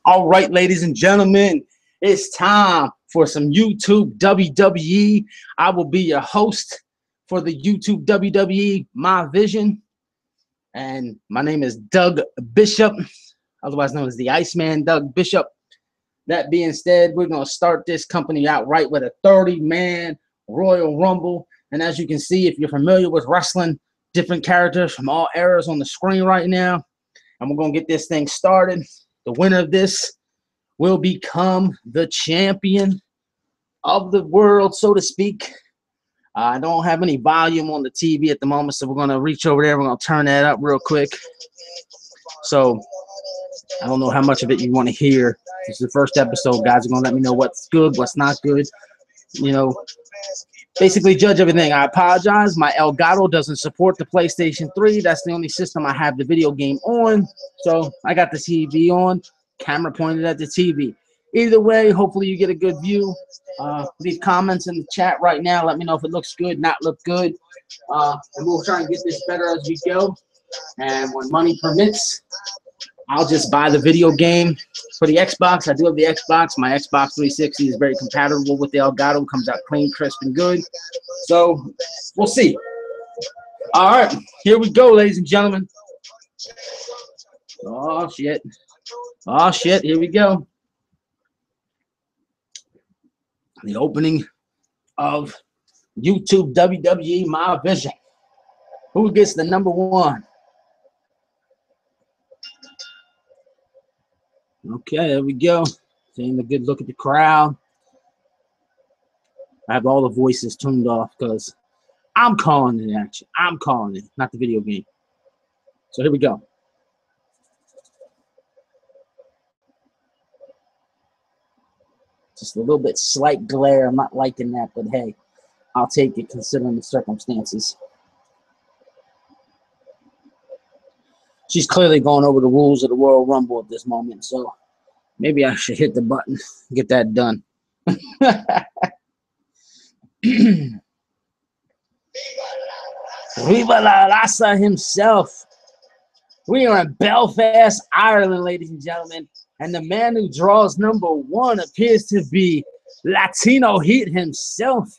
All right, ladies and gentlemen, it's time for some YouTube WWE. I will be your host for the YouTube WWE My Vision. And my name is Doug Bishop, otherwise known as the Iceman, Doug Bishop. That being said, we're going to start this company out right with a 30-man Royal Rumble. And as you can see, if you're familiar with wrestling, different characters from all eras on the screen right now. And we're going to get this thing started. The winner of this will become the champion of the world, so to speak. I don't have any volume on the TV at the moment, so we're going to reach over there. We're going to turn that up real quick. So I don't know how much of it you want to hear. This is the first episode, guys. You're going to let me know what's good, what's not good. You know, basically judge everything. I apologize. My Elgato doesn't support the PlayStation 3. That's the only system I have the video game on. So I got the TV on, camera pointed at the TV. Either way, hopefully you get a good view. Leave comments in the chat right now. Let me know if it looks good, not look good. And we'll try and get this better as we go. And when money permits, I'll just buy the video game for the Xbox. I do have the Xbox. My Xbox 360 is very compatible with the Elgato. Comes out clean, crisp, and good. So we'll see. All right, here we go, ladies and gentlemen. Oh, shit. Oh, shit. Here we go. The opening of YouTube WWE My Vision. Who gets the number one? Okay, there we go. Taking a good look at the crowd. I have all the voices tuned off because I'm calling the action. I'm calling it, not the video game. So here we go. Just a little bit slight glare. I'm not liking that, but hey, I'll take it considering the circumstances. She's clearly going over the rules of the Royal Rumble at this moment, so maybe I should hit the button and get that done. Viva la Raza himself. We are in Belfast, Ireland, ladies and gentlemen, and the man who draws number one appears to be Latino Heat himself,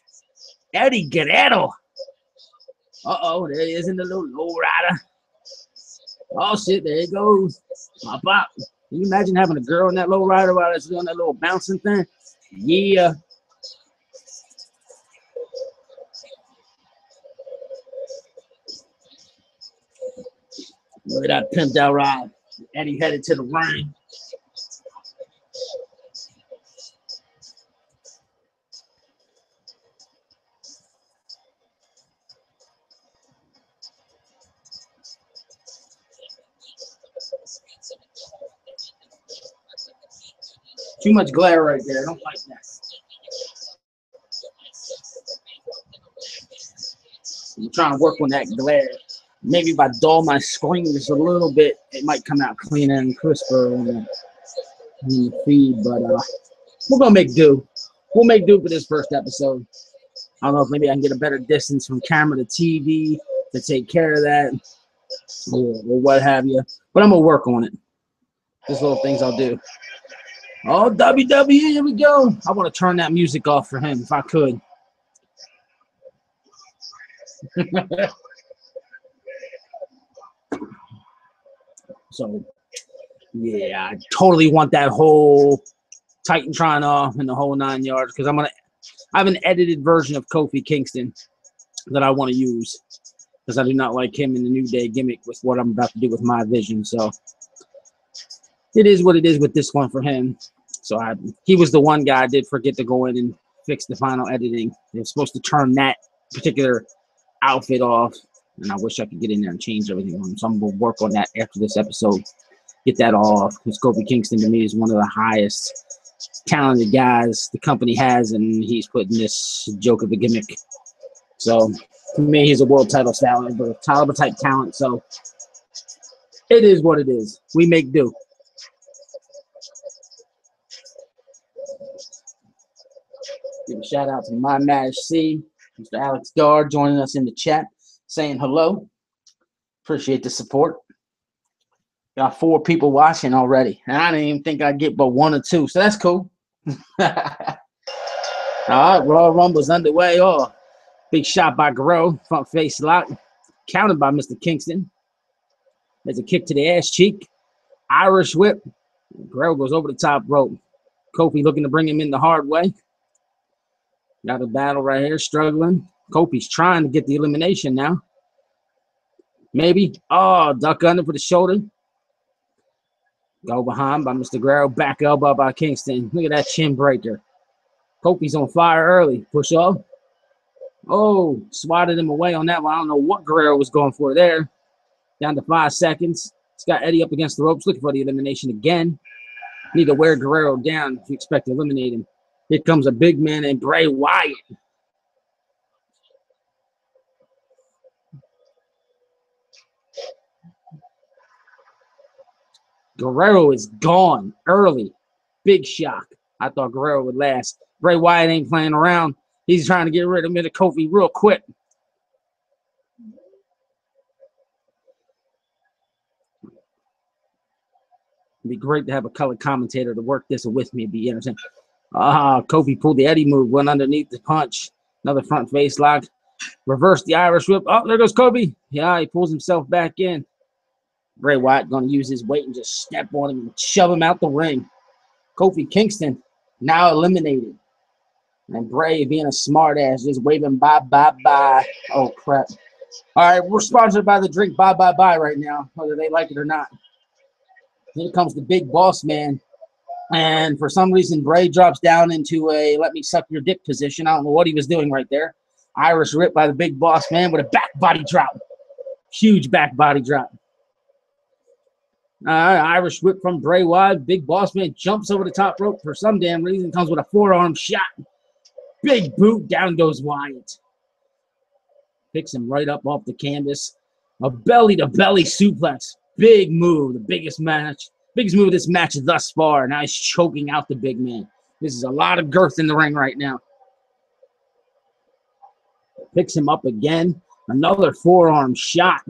Eddie Guerrero. Uh-oh, there he is in the little lowrider. Oh, shit, there he goes. My pop. Can you imagine having a girl in that lowrider while it's doing that little bouncing thing? Yeah. Look at that pimped out ride. Eddie headed to the ring. Too much glare right there. I don't like that. I'm trying to work on that glare. Maybe if I dull my screen just a little bit, it might come out cleaner and crisper in the feed. But we're going to make do. We'll make do for this first episode. I don't know if maybe I can get a better distance from camera to TV to take care of that or what have you. But I'm going to work on it. These little things I'll do. Oh, WWE, here we go. I want to turn that music off for him if I could. So, yeah, I totally want that whole Titantron off and the whole 9 yards because I have an edited version of Kofi Kingston that I want to use because I do not like him in the New Day gimmick with what I'm about to do with My Vision. So, it is what it is with this one for him. So he was the one guy I did forget to go in and fix the final editing. They were supposed to turn that particular outfit off, and I wish I could get in there and change everything on him. So I'm going to work on that after this episode, get that all off. Because Kofi Kingston to me is one of the highest talented guys the company has, and he's putting this joke of a gimmick. So to me, he's a world title type talent. So it is what it is. We make do. Give a shout out to My Mash C, Mr. Alex Gard joining us in the chat, saying hello. Appreciate the support. Got 4 people watching already. And I didn't even think I'd get but 1 or 2. So that's cool. All right, Royal Rumble's underway. Oh, big shot by Guerrero. Front face lock. Counted by Mr. Kingston. There's a kick to the ass cheek. Irish whip. Guerrero goes over the top rope. Kofi looking to bring him in the hard way. Got a battle right here, struggling. Kofi's trying to get the elimination now. Maybe. Oh, duck under for the shoulder. Go behind by Mr. Guerrero. Back elbow by Kingston. Look at that chin breaker. Kofi's on fire early. Push off. Oh, swatted him away on that one. I don't know what Guerrero was going for there. Down to 5 seconds. He's got Eddie up against the ropes, looking for the elimination again. Need to wear Guerrero down if you expect to eliminate him. Here comes a big man named Bray Wyatt. Guerrero is gone early. Big shock. I thought Guerrero would last. Bray Wyatt ain't playing around. He's trying to get rid of Mr. Kofi real quick. It'd be great to have a color commentator to work this with me. It'd be entertaining. Kofi pulled the Eddie move, went underneath the punch. Another front face lock. Reverse the Irish whip. Oh, there goes Kofi. Yeah, he pulls himself back in. Bray Wyatt going to use his weight and just step on him and shove him out the ring. Kofi Kingston now eliminated. And Bray, being a smartass, just waving bye, bye, bye. Oh, crap. All right, we're sponsored by the drink Bye, Bye, Bye right now, whether they like it or not. Here comes the big boss man. And for some reason, Bray drops down into a let me suck your dick position. I don't know what he was doing right there. Irish whip by the big boss man with a back body drop. Huge back body drop. Irish whip from Bray Wyatt. Big boss man jumps over the top rope for some damn reason. Comes with a forearm shot. Big boot. Down goes Wyatt. Picks him right up off the canvas. A belly-to-belly suplex. Big move. The biggest move of this match thus far. Now he's choking out the big man. This is a lot of girth in the ring right now. Picks him up again. Another forearm shot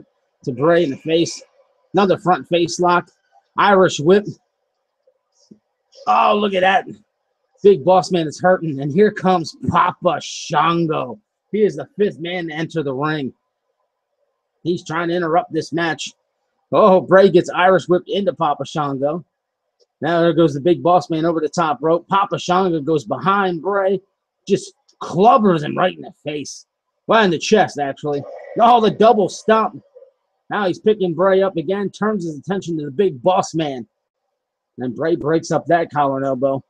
to Bray in the face. Another front face lock. Irish whip. Oh, look at that. Big boss man is hurting. And here comes Papa Shango. He is the 5th man to enter the ring. He's trying to interrupt this match. Oh, Bray gets Irish whipped into Papa Shango. Now there goes the big boss man over the top rope. Papa Shango goes behind Bray. Just clubbers him right in the face. Well, in the chest, actually. Oh, the double stomp. Now he's picking Bray up again. Turns his attention to the big boss man. And Bray breaks up that collar and elbow.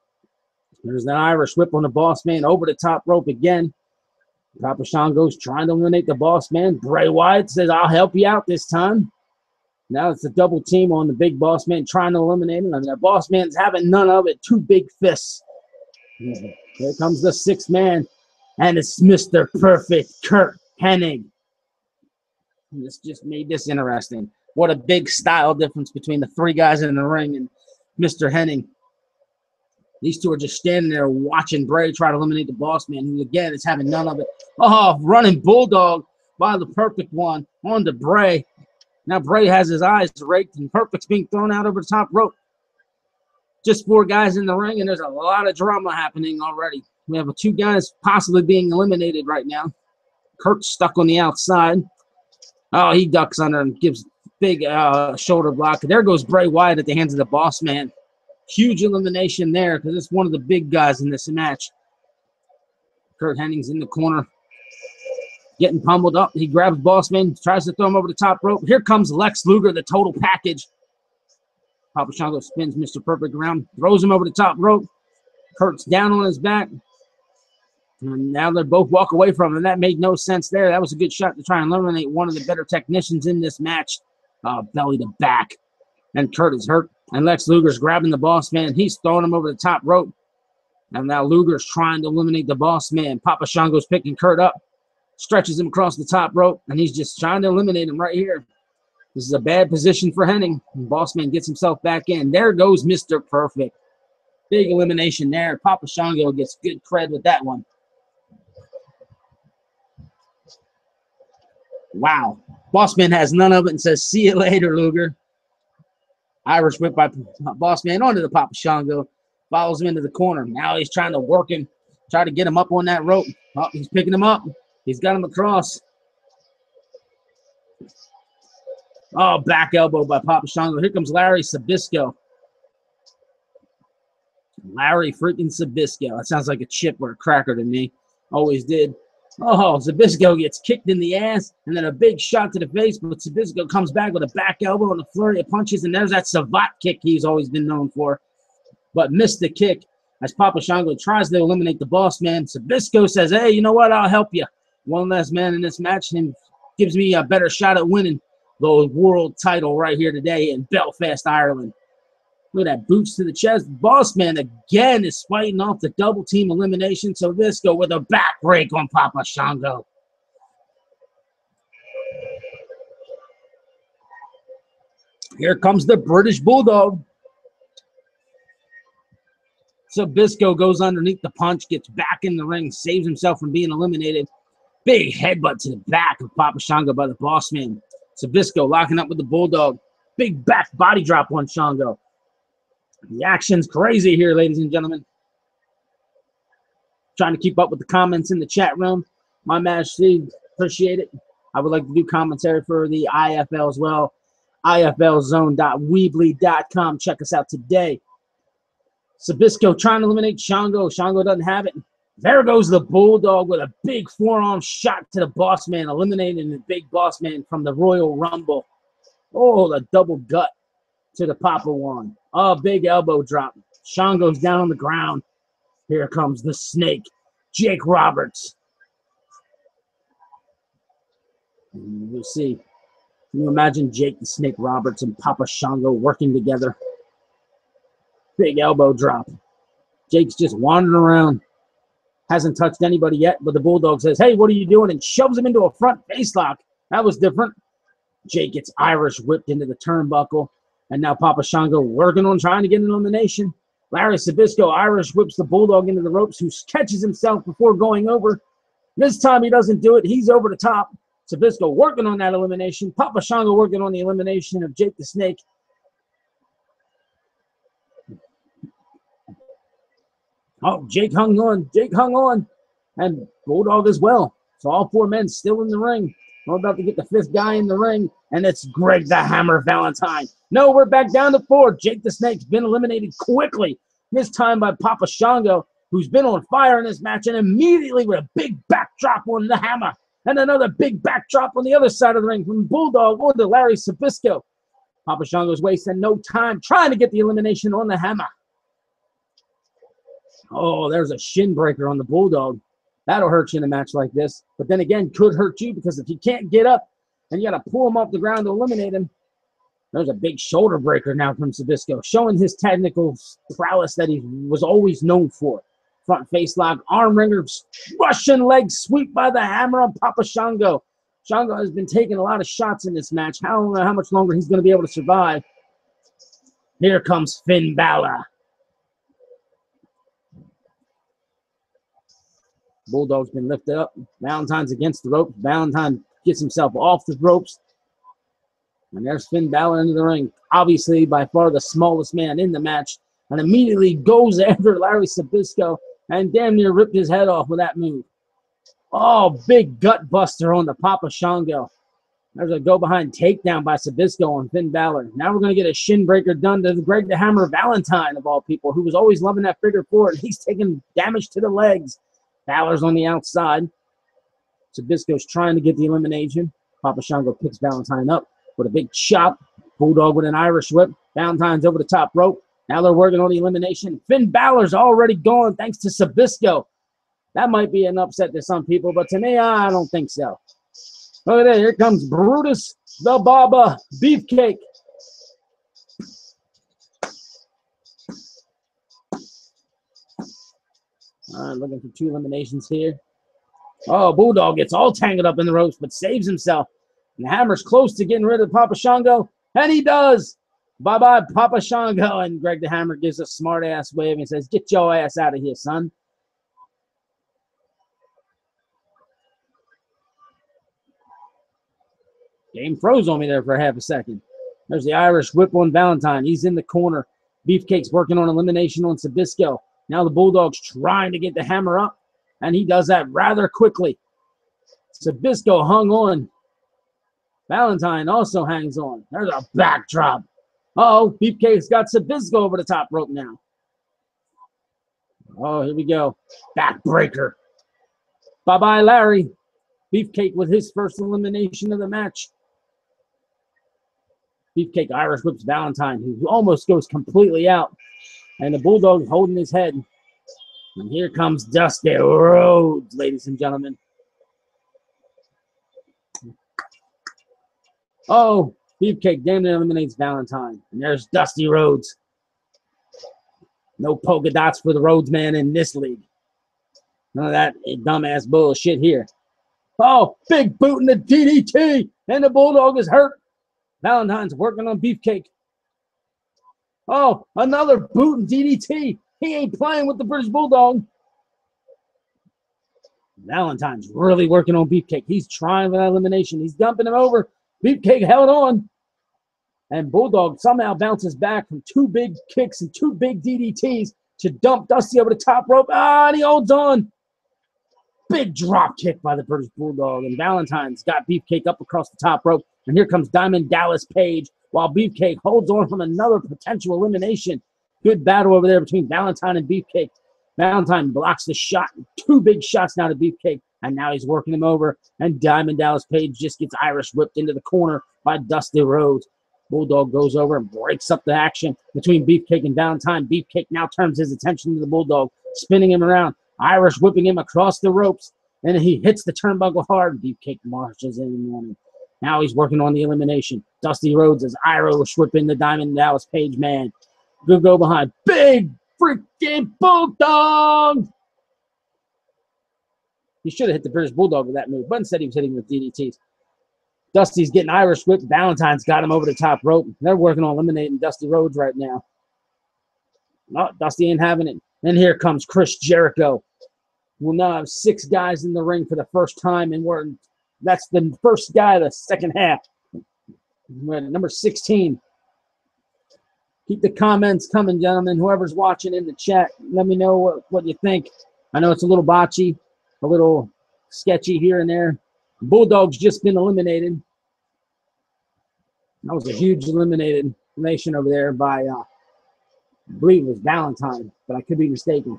There's an Irish whip on the boss man. Over the top rope again. Papa Shango's trying to eliminate the boss man. Bray Wyatt says, I'll help you out this time. Now it's a double team on the big boss man trying to eliminate him. And the boss man's having none of it. 2 big fists. Here comes the 6th man. And it's Mr. Perfect, Curt Hennig. This just made this interesting. What a big style difference between the 3 guys in the ring and Mr. Hennig. These 2 are just standing there watching Bray try to eliminate the boss man, who again is having none of it. Oh, running bulldog by the Perfect one on to Bray. Now Bray has his eyes raked and Perfect's being thrown out over the top rope. Just 4 guys in the ring, and there's a lot of drama happening already. We have 2 guys possibly being eliminated right now. Kurt's stuck on the outside. Oh, he ducks under and gives big shoulder block. There goes Bray Wyatt at the hands of the boss man. Huge elimination there because it's one of the big guys in this match. Curt Hennig's in the corner. Getting pummeled up. He grabs boss man, tries to throw him over the top rope. Here comes Lex Luger, the total package. Papa Shango spins Mr. Perfect around, throws him over the top rope. Kurt's down on his back. And now they both walk away from him. That made no sense there. That was a good shot to try and eliminate one of the better technicians in this match. Belly to back. And Kurt is hurt. And Lex Luger's grabbing the boss man. He's throwing him over the top rope. And now Luger's trying to eliminate the boss man. Papa Shango's picking Kurt up. Stretches him across the top rope. And he's just trying to eliminate him right here. This is a bad position for Hennig. And boss man gets himself back in. There goes Mr. Perfect. Big elimination there. Papa Shango gets good cred with that one. Wow. Bossman has none of it and says, see you later, Luger. Irish whip by Boss Man onto the Papa Shango. Follows him into the corner. Now he's trying to work him. Try to get him up on that rope. Oh, he's picking him up. He's got him across. Oh, back elbow by Papa Shango. Here comes Larry Sabisco. Larry freaking Sabisco. That sounds like a chip or a cracker to me. Always did. Oh, Sabisco gets kicked in the ass and then a big shot to the face, but Sabisco comes back with a back elbow and a flurry of punches, and there's that savate kick he's always been known for, but missed the kick as Papa Shango tries to eliminate the Boss Man. Sabisco says, hey, you know what? I'll help you. One less man in this match and gives me a better shot at winning the world title right here today in Belfast, Ireland. Look at that, boots to the chest. Boss Man again is fighting off the double team elimination. So Visco with a back break on Papa Shango. Here comes the British Bulldog. So Visco goes underneath the punch, gets back in the ring, saves himself from being eliminated. Big headbutt to the back of Papa Shango by the Boss Man. Sabisco locking up with the Bulldog. Big back body drop on Shango. The action's crazy here, ladies and gentlemen. Trying to keep up with the comments in the chat room. My match, Steve, appreciate it. I would like to do commentary for the IFL as well. IFLzone.weebly.com. Check us out today. Sabisco trying to eliminate Shango. Shango doesn't have it. There goes the Bulldog with a big forearm shot to the Boss Man, eliminating the big Boss Man from the Royal Rumble. Oh, the double gut to the Papa one. Oh, big elbow drop. Shango's down on the ground. Here comes the Snake, Jake Roberts. And we'll see. Can you imagine Jake the Snake Roberts and Papa Shango working together? Big elbow drop. Jake's just wandering around. Hasn't touched anybody yet, but the Bulldog says, hey, what are you doing? And shoves him into a front face lock. That was different. Jake gets Irish whipped into the turnbuckle. And now Papa Shango working on trying to get an elimination. Larry Sabisco Irish whips the Bulldog into the ropes, who catches himself before going over. This time he doesn't do it. He's over the top. Sabisco working on that elimination. Papa Shango working on the elimination of Jake the Snake. Oh, Jake hung on. Jake hung on. And Bulldog as well. So all four men still in the ring. We're about to get the fifth guy in the ring, and it's Greg the Hammer Valentine. No, we're back down to four. Jake the Snake's been eliminated quickly, this time by Papa Shango, who's been on fire in this match, and immediately with a big backdrop on the Hammer, and another big backdrop on the other side of the ring from Bulldog on to Larry Sabisco. Papa Shango's wasting no time trying to get the elimination on the Hammer. Oh, there's a shin breaker on the Bulldog. That'll hurt you in a match like this. But then again, could hurt you because if you can't get up and you got to pull him off the ground to eliminate him, there's a big shoulder breaker now from Sabisco, showing his technical prowess that he was always known for. Front face lock, arm wringer, Russian leg sweep by the Hammer on Papa Shango. Shango has been taking a lot of shots in this match. I don't know how much longer he's going to be able to survive. Here comes Finn Balor. Bulldog's been lifted up. Valentine's against the ropes. Valentine gets himself off the ropes. And there's Finn Balor into the ring. Obviously, by far the smallest man in the match. And immediately goes after Larry Sabisco and damn near ripped his head off with that move. Oh, big gut buster on the Papa Shango. There's a go-behind takedown by Sabisco on Finn Balor. Now we're going to get a shin breaker done to Greg the Hammer Valentine, of all people, who was always loving that figure four, and he's taking damage to the legs. Balor's on the outside. Sabisco's trying to get the elimination. Papa Shango picks Valentine up with a big chop. Bulldog with an Irish whip. Valentine's over the top rope. Now they're working on the elimination. Finn Balor's already gone thanks to Sabisco. That might be an upset to some people, but to me, I don't think so. Look at that. Here comes Brutus the Baba Beefcake. All right, looking for two eliminations here. Oh, Bulldog gets all tangled up in the ropes, but saves himself. And the Hammer's close to getting rid of Papa Shango, and he does. Bye-bye, Papa Shango. And Greg the Hammer gives a smart-ass wave and says, get your ass out of here, son. Game froze on me there for half a second. There's the Irish whip on Valentine. He's in the corner. Beefcake's working on elimination on Sabisco. Now the Bulldog's trying to get the hammer up, and he does that rather quickly. Sabisco hung on. Valentine also hangs on. There's a backdrop. Uh-oh, Beefcake's got Sabisco over the top rope now. Oh, here we go. Backbreaker. Bye-bye, Larry. Beefcake with his first elimination of the match. Beefcake Irish whips Valentine, who almost goes completely out. And the Bulldog holding his head. And here comes Dusty Rhodes, ladies and gentlemen. Oh, Beefcake damn near eliminates Valentine. And there's Dusty Rhodes. No polka dots for the Rhodes man in this league. None of that dumbass bullshit here. Oh, big boot in the DDT. And the Bulldog is hurt. Valentine's working on Beefcake. Oh, another boot and DDT. He ain't playing with the British Bulldog. Valentine's really working on Beefcake. He's trying for that elimination. He's dumping him over. Beefcake held on. And Bulldog somehow bounces back from two big kicks and two big DDTs to dump Dusty over the top rope. Ah, and he holds on. Big drop kick by the British Bulldog. And Valentine's got Beefcake up across the top rope. And here comes Diamond Dallas Page while Beefcake holds on from another potential elimination. Good battle over there between Valentine and Beefcake. Valentine blocks the shot. Two big shots now to Beefcake. And now he's working him over. And Diamond Dallas Page just gets Irish whipped into the corner by Dusty Rhodes. Bulldog goes over and breaks up the action between Beefcake and Valentine. Beefcake now turns his attention to the Bulldog, spinning him around. Irish whipping him across the ropes. And he hits the turnbuckle hard. Beefcake marches in on him. Now he's working on the elimination. Dusty Rhodes is Irish whipping the Diamond Dallas Page man. Good go behind. Big freaking Bulldog! He should have hit the British Bulldog with that move, but instead he was hitting with DDTs. Dusty's getting Irish whipped. Valentine's got him over the top rope. They're working on eliminating Dusty Rhodes right now. No, Dusty ain't having it. And here comes Chris Jericho. We'll now have 6 guys in the ring for the first time, and that's the first guy of the second half. We're at number 16. Keep the comments coming, gentlemen. Whoever's watching in the chat, let me know what you think. I know it's a little botchy, a little sketchy here and there. Bulldog's just been eliminated. That was a huge elimination over there by, I believe it was Valentine, but I could be mistaken.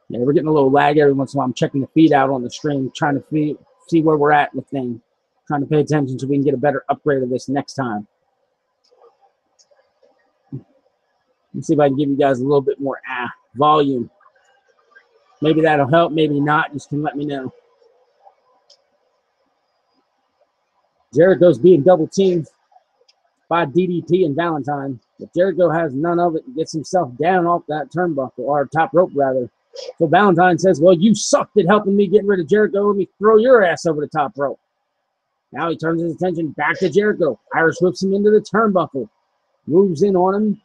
Yeah, we're getting a little lag every once in a while. I'm checking the feed out on the screen, trying to see where we're at with things. Trying to pay attention so we can get a better upgrade of this next time. Let's see if I can give you guys a little bit more volume. Maybe that'll help, maybe not. Just can let me know. Jericho's being double teamed by DDT and Valentine. But Jericho has none of it and gets himself down off that turnbuckle, or top rope rather. So Valentine says, well, you sucked at helping me get rid of Jericho. Let me throw your ass over the top rope. Now he turns his attention back to Jericho. Irish whips him into the turnbuckle. Moves in on him.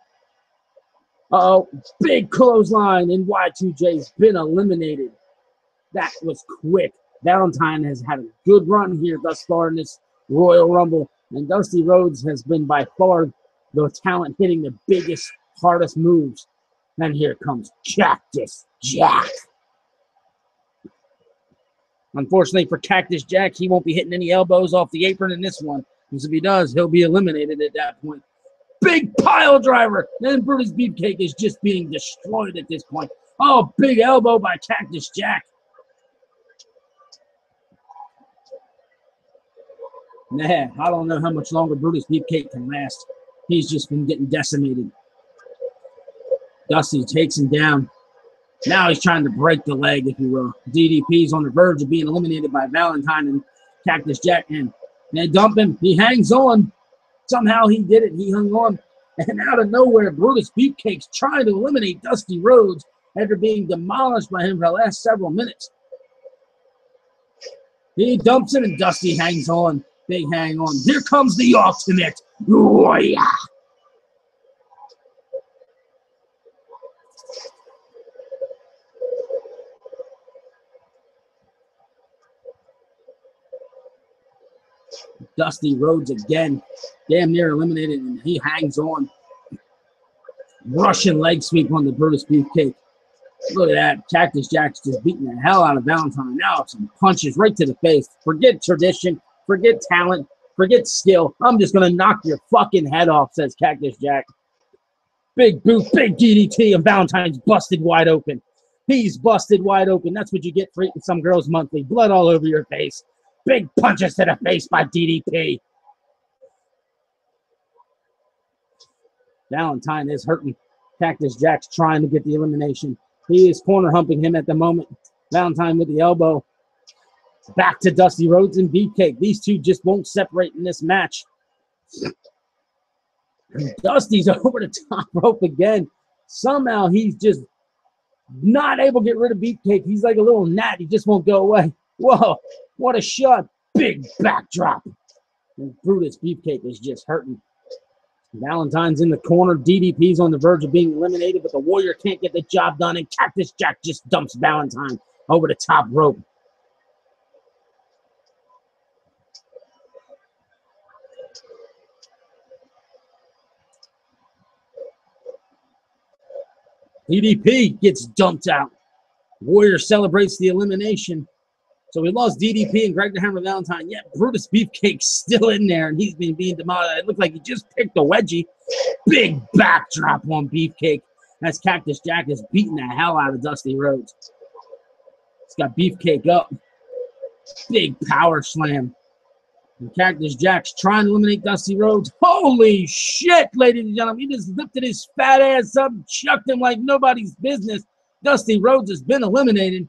Uh-oh. Big clothesline, and Y2J's been eliminated. That was quick. Valentine has had a good run here thus far in this Royal Rumble. And Dusty Rhodes has been by far the talent hitting the biggest, hardest moves. And here comes Cactus Jack. Unfortunately for Cactus Jack, he won't be hitting any elbows off the apron in this one. Because if he does, he'll be eliminated at that point. Big pile driver. Then Brutus Beefcake is just being destroyed at this point. Oh, big elbow by Cactus Jack. Nah, I don't know how much longer Brutus Beefcake can last. He's just been getting decimated. Dusty takes him down. Now he's trying to break the leg, if you will. DDP's on the verge of being eliminated by Valentine and Cactus Jack. And they dump him. He hangs on. Somehow he did it. He hung on. And out of nowhere, Brutus Beefcake's trying to eliminate Dusty Rhodes after being demolished by him for the last several minutes. He dumps him, and Dusty hangs on. Big hang on. Here comes the Ultimate Warrior. Dusty Rhodes again, damn near eliminated, and he hangs on. Russian leg sweep on the Brutus Beefcake. Look at that. Cactus Jack's just beating the hell out of Valentine. Now some punches right to the face. Forget tradition. Forget talent. Forget skill. I'm just going to knock your fucking head off, says Cactus Jack. Big boot, big DDT, and Valentine's busted wide open. He's busted wide open. That's what you get for eating some girls monthly. Blood all over your face. Big punches to the face by DDP. Valentine is hurting. Cactus Jack's trying to get the elimination. He is corner humping him at the moment. Valentine with the elbow. Back to Dusty Rhodes and Beefcake. These two just won't separate in this match. And Dusty's over the top rope again. Somehow he's just not able to get rid of Beefcake. He's like a little gnat. He just won't go away. Whoa, what a shot. Big backdrop. And Brutus Beefcake is just hurting. Valentine's in the corner. DDP's on the verge of being eliminated, but the Warrior can't get the job done, and Cactus Jack just dumps Valentine over the top rope. DDP gets dumped out. Warrior celebrates the elimination. So we lost DDP and Greg the Hammer Valentine. Yet Brutus Beefcake's still in there, and he's been being demolished. It looked like he just picked a wedgie. Big backdrop on Beefcake as Cactus Jack is beating the hell out of Dusty Rhodes. He's got Beefcake up. Big power slam. And Cactus Jack's trying to eliminate Dusty Rhodes. Holy shit, ladies and gentlemen. He just lifted his fat ass up and chucked him like nobody's business. Dusty Rhodes has been eliminated.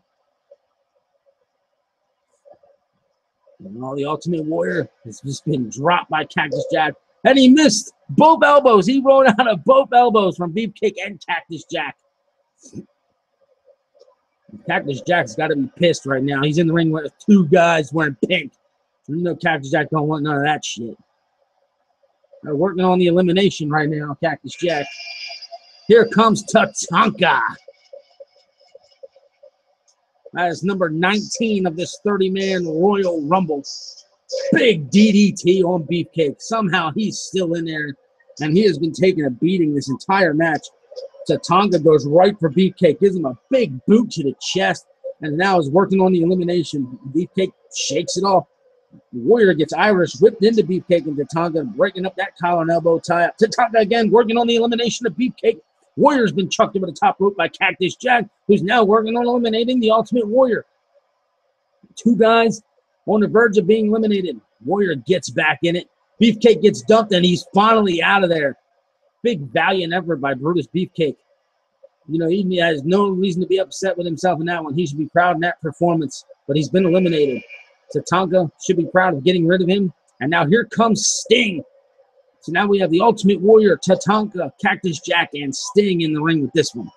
And all the Ultimate Warrior has just been dropped by Cactus Jack. And he missed both elbows. He rolled out of both elbows from Beefcake and Cactus Jack. Cactus Jack's got to be pissed right now. He's in the ring with two guys wearing pink. You know Cactus Jack don't want none of that shit. They're working on the elimination right now, Cactus Jack. Here comes Tatanka. That is number 19 of this 30-man Royal Rumble. Big DDT on Beefcake. Somehow he's still in there, and he has been taking a beating this entire match. Tatanka goes right for Beefcake, gives him a big boot to the chest, and now is working on the elimination. Beefcake shakes it off. Warrior gets Irish whipped into Beefcake, and Tatanka breaking up that collar and elbow tie up. Tatanka again working on the elimination of Beefcake. Warrior's been chucked over the top rope by Cactus Jack, who's now working on eliminating the Ultimate Warrior. Two guys on the verge of being eliminated. Warrior gets back in it. Beefcake gets dumped, and he's finally out of there. Big valiant effort by Brutus Beefcake. You know, he has no reason to be upset with himself in that one. He should be proud in that performance, but he's been eliminated. Tatanka should be proud of getting rid of him. And now here comes Sting. So now we have the Ultimate Warrior, Tatanka, Cactus Jack, and Sting in the ring with this one.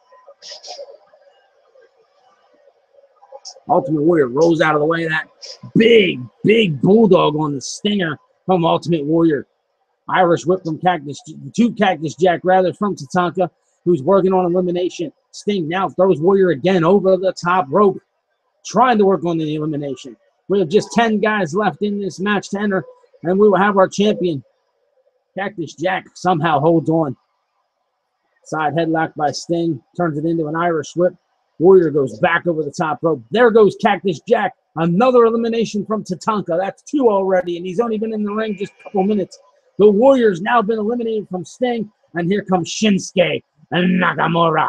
Ultimate Warrior rolls out of the way of that. Big bulldog on the stinger from Ultimate Warrior. Irish whip from Cactus Jack, rather, from Tatanka, who's working on elimination. Sting now throws Warrior again over the top rope, trying to work on the elimination. We have just 10 guys left in this match to enter, and we will have our champion. Cactus Jack somehow holds on. Side headlock by Sting, turns it into an Irish whip. Warrior goes back over the top rope. There goes Cactus Jack. Another elimination from Tatanka. That's 2 already, and he's only been in the ring just a couple minutes. The Warrior's now been eliminated from Sting, and here comes Shinsuke and Nakamura.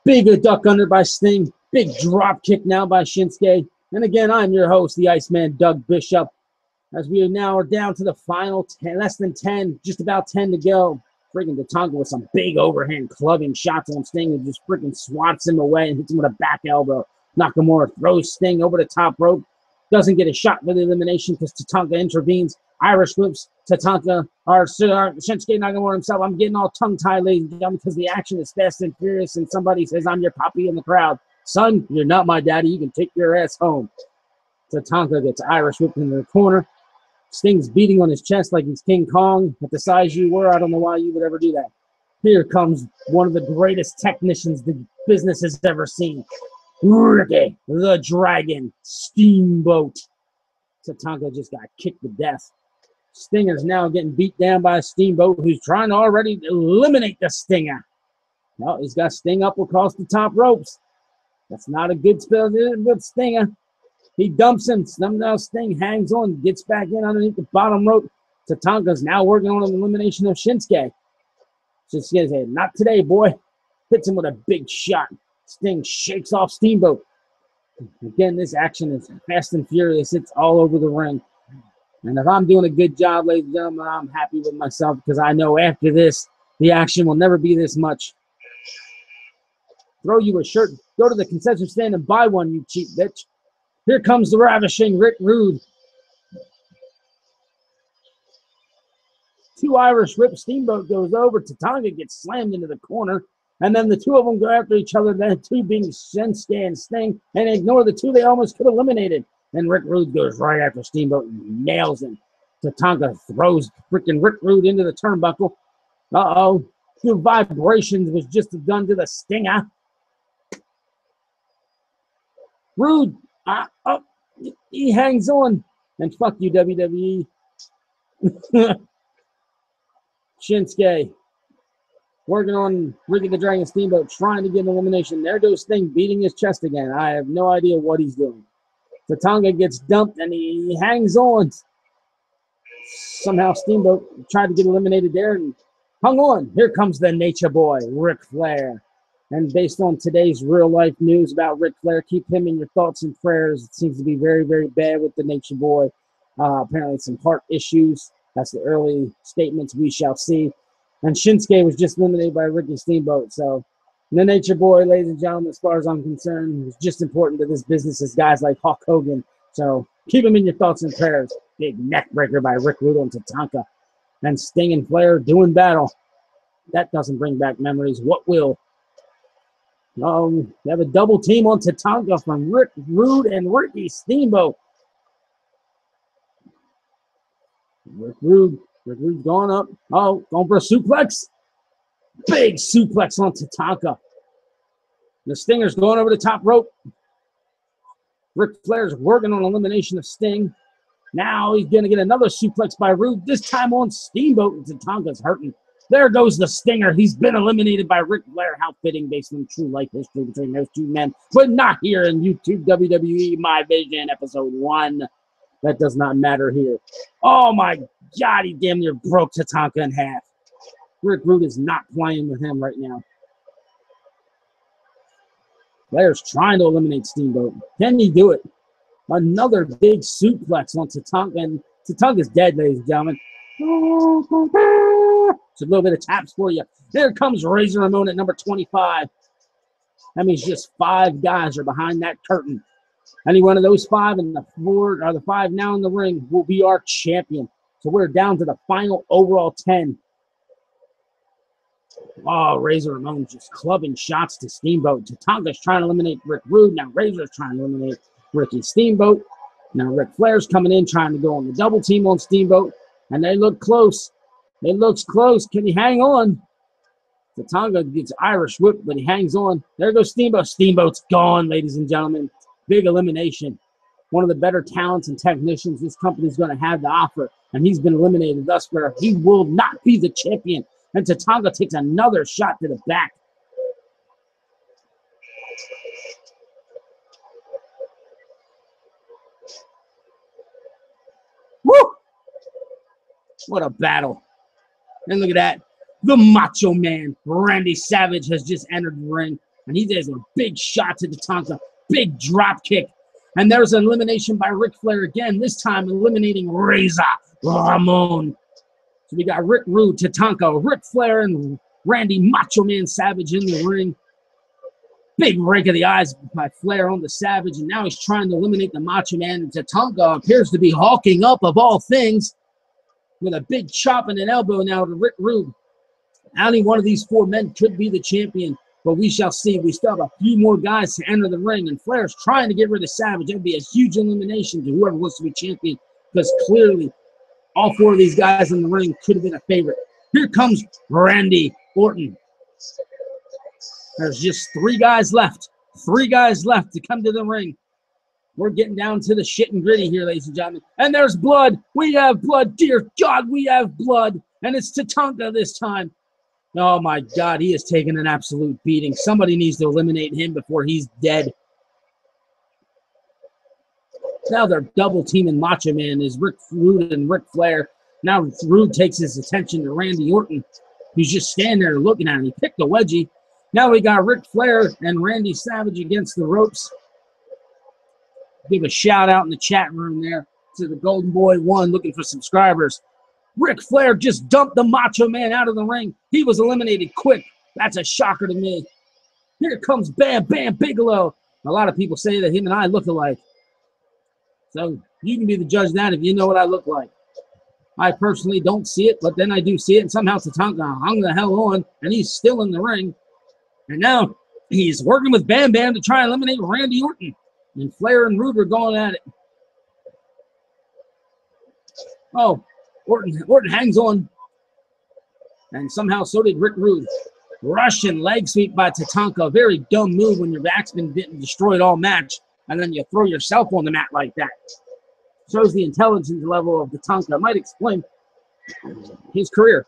Big duck under by Sting. Big drop kick now by Shinsuke. And again, I'm your host, the Iceman, Doug Bishop. As we now are down to the final 10, less than 10, just about 10 to go. Freaking Tatanka with some big overhand clubbing shots on Sting and just freaking swats him away and hits him with a back elbow. Nakamura throws Sting over the top rope. Doesn't get a shot for the elimination because Tatanka intervenes. Irish whips Tatanka, or Shinsuke Nakamura himself. I'm getting all tongue-tied, ladies and gentlemen, because the action is fast and furious, and somebody says, I'm your papi in the crowd. Son, you're not my daddy. You can take your ass home. Tatanka gets Irish whipped into the corner. Sting's beating on his chest like he's King Kong. At the size you were, I don't know why you would ever do that. Here comes one of the greatest technicians the business has ever seen. Ricky the Dragon Steamboat. Tatanka just got kicked to death. Stinger's now getting beat down by a Steamboat who's trying to already eliminate the Stinger. No, he's got Sting up across the top ropes. That's not a good spell with Stinger. He dumps him. Somehow Sting hangs on, gets back in underneath the bottom rope. Tatanka's now working on an elimination of Shinsuke. Shinsuke said, "Not today, boy." Hits him with a big shot. Sting shakes off Steamboat. Again, this action is fast and furious. It's all over the ring. And if I'm doing a good job, ladies and gentlemen, I'm happy with myself because I know after this, the action will never be this much. Throw you a shirt. Go to the concession stand and buy one, you cheap bitch. Here comes the ravishing Rick Rude. Two Irish whip. Steamboat goes over. Tatanka gets slammed into the corner. And then the two of them go after each other, the two being Shinsuke and Sting, and ignore the two they almost could have eliminated. And Rick Rude goes right after Steamboat and nails him. Tatanka throws freaking Rick Rude into the turnbuckle. Uh-oh. Two vibrations was just done to the Stinger. Rude, he hangs on. And fuck you, WWE. Shinsuke working on Ricky the Dragon Steamboat, trying to get an elimination. There goes Sting beating his chest again. I have no idea what he's doing. Tatanka gets dumped, and he hangs on. Somehow Steamboat tried to get eliminated there and hung on. Here comes the Nature Boy, Ric Flair. And based on today's real-life news about Ric Flair, keep him in your thoughts and prayers. It seems to be very, very bad with the Nature Boy. Apparently some heart issues. That's the early statements we shall see. And Shinsuke was just eliminated by Ricky Steamboat. So the Nature Boy, ladies and gentlemen, as far as I'm concerned, is just important to this business as guys like Hulk Hogan. So keep him in your thoughts and prayers. Big neck breaker by Rick Rude on Tatanka. And Sting and Flair doing battle. That doesn't bring back memories. What will? They have a double team on Tatanka from Rick Rude and Ricky Steamboat. Rick Rude's going up. Oh, going for a suplex. Big suplex on Tatanka. The Stinger's going over the top rope. Ric Flair's working on elimination of Sting. Now he's going to get another suplex by Rude, this time on Steamboat, and Tatanka's hurting. There goes the Stinger. He's been eliminated by Ric Flair. How fitting based on true life history between those two men. But not here in YouTube WWE My Vision Episode 1. That does not matter here. Oh my God, he damn near broke Tatanka in half. Rick Rude is not playing with him right now. Flair's trying to eliminate Steamboat. Can he do it? Another big suplex on Tatanka. And Tatanka's dead, ladies and gentlemen. It's a little bit of taps for you. There comes Razor Ramon at number 25. That means just 5 guys are behind that curtain. Any one of those 5 and the 4 or the 5 now in the ring will be our champion. So we're down to the final overall 10. Oh, Razor Ramon just clubbing shots to Steamboat. Tatanka's trying to eliminate Rick Rude. Now Razor's trying to eliminate Ricky Steamboat. Now Ric Flair's coming in trying to go on the double team on Steamboat. And they look close. It looks close. Can he hang on? Tatanka gets Irish whipped, but he hangs on. There goes Steamboat. Steamboat's gone, ladies and gentlemen. Big elimination. One of the better talents and technicians this company's going to have to offer. And he's been eliminated thus far. He will not be the champion. And Tatanka takes another shot to the back. Woo! What a battle. And look at that. The Macho Man, Randy Savage, has just entered the ring. And he does a big shot to Tatanka. Big drop kick. And there's an elimination by Ric Flair again, this time eliminating Razor Ramon. So we got Rick Rude, Tatanka, Ric Flair, and Randy Macho Man Savage in the ring. Big rake of the eyes by Flair on the Savage, and now he's trying to eliminate the Macho Man. And Tatanka appears to be hulking up, of all things, with a big chop and an elbow now to Rick Rude. Only one of these 4 men could be the champion, but we shall see. We still have a few more guys to enter the ring, and Flair's trying to get rid of Savage. That would be a huge elimination to whoever wants to be champion, because clearly all 4 of these guys in the ring could have been a favorite. Here comes Randy Orton. There's just 3 guys left. 3 guys left to come to the ring. We're getting down to the shit and gritty here, ladies and gentlemen. And there's blood. We have blood. Dear God, we have blood. And it's Tatanka this time. Oh, my God. He has taken an absolute beating. Somebody needs to eliminate him before he's dead. Now they're double teaming Macho Man is Rick Rude and Ric Flair. Now Rude takes his attention to Randy Orton, who's just standing there looking at him. He picked a wedgie. Now we got Ric Flair and Randy Savage against the ropes. Give a shout out in the chat room there to the Golden Boy 1 looking for subscribers. Ric Flair just dumped the Macho Man out of the ring. He was eliminated quick. That's a shocker to me. Here comes Bam Bam Bigelow. A lot of people say that him and I look alike. So you can be the judge of that if you know what I look like. I personally don't see it, but then I do see it. And somehow Tatanka hung the hell on, and he's still in the ring. And now he's working with Bam Bam to try and eliminate Randy Orton. And Flair and Rude are going at it. Oh, Orton hangs on. And somehow so did Rick Rude. Russian leg sweep by Tatanka. A very dumb move when your back's been destroyed all match. And then you throw yourself on the mat like that. Shows the intelligence level of Tatanka. I might explain his career.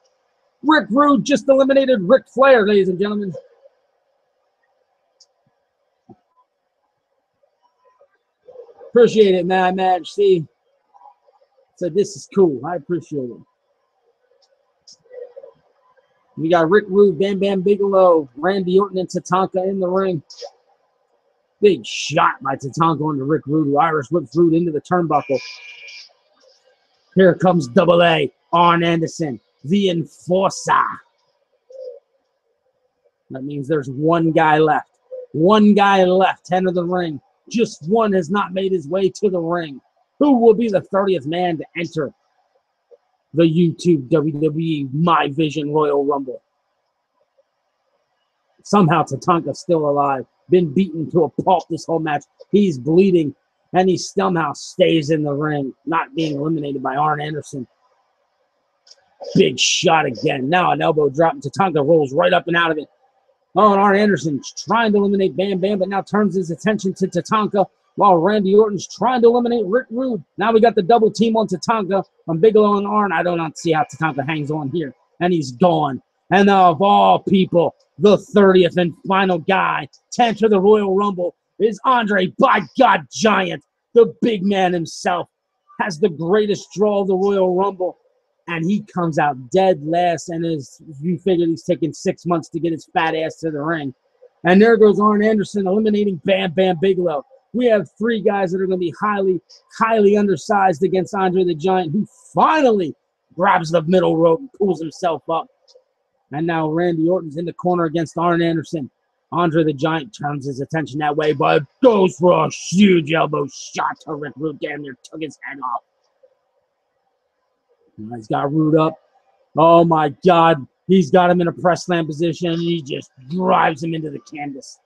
Rick Rude just eliminated Ric Flair, ladies and gentlemen. Appreciate it, man. See, so this is cool. I appreciate it. We got Rick Rude, Bam Bam Bigelow, Randy Orton, and Tatanka in the ring. Big shot by Tatanka onto Rick Rude, who Irish whips Rude into the turnbuckle. Here comes Double A, Arn Anderson, the Enforcer. That means there's 1 guy left. 1 guy left to enter the ring. Just 1 has not made his way to the ring. Who will be the 30th man to enter the YouTube WWE My Vision Royal Rumble? Somehow Tatanka's still alive. Been beaten to a pulp this whole match. He's bleeding, and he somehow stays in the ring, not being eliminated by Arn Anderson. Big shot again. Now an elbow drop, and Tatanka rolls right up and out of it. Oh, and Arn Anderson's trying to eliminate Bam Bam, but now turns his attention to Tatanka while Randy Orton's trying to eliminate Rick Rude. Now we got the double team on Tatanka from Bigelow and Arn. I don't see how Tatanka hangs on here, and he's gone. And of all people, the 30th and final guy to enter the Royal Rumble is Andre, by God, Giant. The big man himself has the greatest draw of the Royal Rumble. And he comes out dead last, and you figure he's taking 6 months to get his fat ass to the ring. And there goes Arn Anderson eliminating Bam Bam Bigelow. We have 3 guys that are going to be highly, highly undersized against Andre the Giant, who finally grabs the middle rope and pulls himself up. And now Randy Orton's in the corner against Arn Anderson. Andre the Giant turns his attention that way, but goes for a huge elbow shot to Rick Rude. Damn near took his head off. He's got Rude up. Oh, my God. He's got him in a press slam position, and he just drives him into the canvas.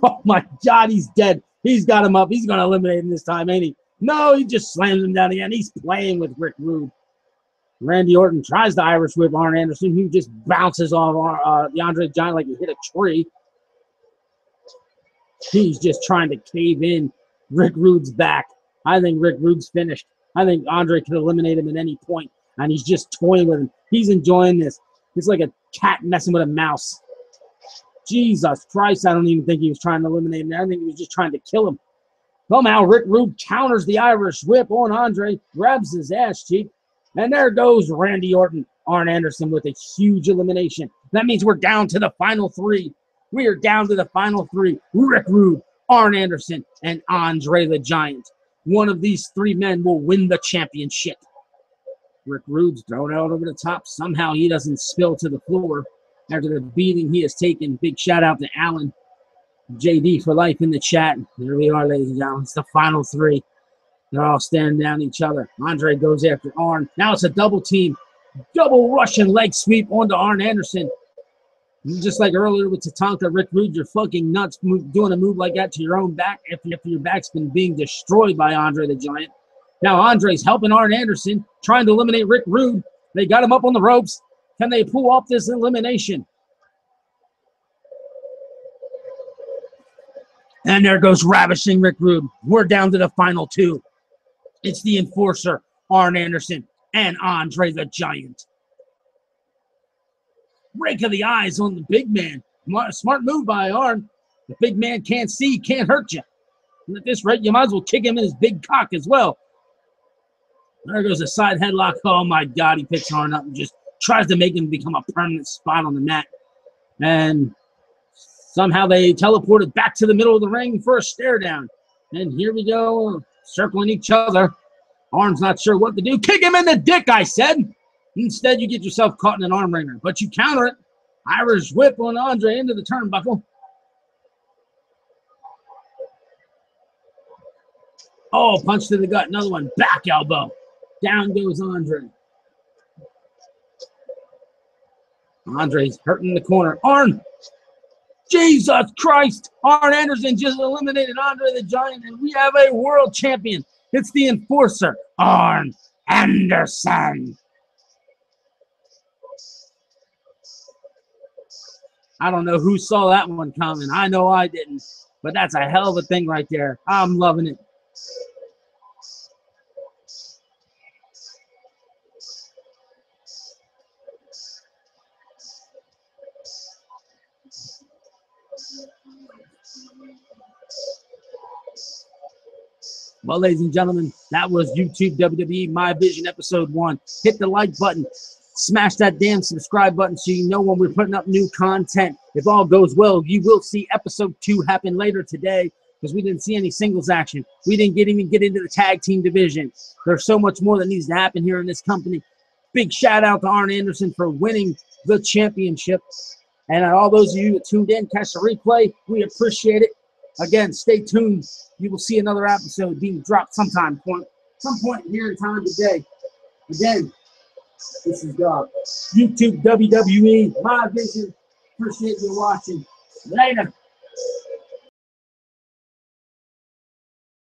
Oh, my God. He's dead. He's got him up. He's going to eliminate him this time, ain't he? No, he just slams him down again. He's playing with Rick Rude. Randy Orton tries to Irish whip Arn Anderson, who just bounces off the Andre the Giant like he hit a tree. He's just trying to cave in Rick Rude's back. I think Rick Rude's finished. I think Andre could eliminate him at any point, and he's just toying with him. He's enjoying this. It's like a cat messing with a mouse. Jesus Christ, I don't even think he was trying to eliminate him. I think he was just trying to kill him. Somehow Rick Rude counters the Irish whip on Andre, grabs his ass cheek, and there goes Randy Orton, Arn Anderson with a huge elimination. That means we're down to the final 3. We are down to the final 3. Rick Rude, Arn Anderson, and Andre the Giant. One of these 3 men will win the championship. Rick Rude's thrown out over the top. Somehow he doesn't spill to the floor after the beating he has taken. Big shout out to Alan, JD for life in the chat. There we are, ladies and gentlemen. It's the final 3. They're all staring down each other. Andre goes after Arn. Now it's a double team. Double Russian leg sweep onto Arn Anderson. Just like earlier with Tatanka, Rick Rude, you're fucking nuts doing a move like that to your own back after your back's been being destroyed by Andre the Giant. Now Andre's helping Arn Anderson, trying to eliminate Rick Rude. They got him up on the ropes. Can they pull off this elimination? And there goes ravishing Rick Rude. We're down to the final two. It's the Enforcer, Arn Anderson, and Andre the Giant. Rake of the eyes on the big man. Smart move by Arn. The big man can't see, can't hurt you. And at this rate, you might as well kick him in his big cock as well. There goes a side headlock. Oh, my God. He picks Arn up and just tries to make him become a permanent spot on the mat. And somehow they teleported back to the middle of the ring for a stare down. And here we go, circling each other. Arn's not sure what to do. Kick him in the dick, I said. Instead, you get yourself caught in an arm wringer. But you counter it. Irish whip on Andre into the turnbuckle. Oh, punch to the gut. Another one. Back elbow. Down goes Andre. Andre's hurting the corner. Arn. Jesus Christ. Arn Anderson just eliminated Andre the Giant, and we have a world champion. It's the Enforcer, Arn Anderson. I don't know who saw that one coming. I know I didn't. But that's a hell of a thing right there. I'm loving it. Well, ladies and gentlemen, that was YouTube WWE My Vision Episode 1. Hit the like button. Smash that damn subscribe button so you know when we're putting up new content. If all goes well, you will see Episode 2 happen later today because we didn't see any singles action. We didn't even get into the tag team division. There's so much more that needs to happen here in this company. Big shout out to Arn Anderson for winning the championship. And all those of you that tuned in, catch the replay, we appreciate it. Again, stay tuned. You will see another episode being dropped some point here in time today. Again, this is YouTube WWE My Vision. Appreciate you watching. Later.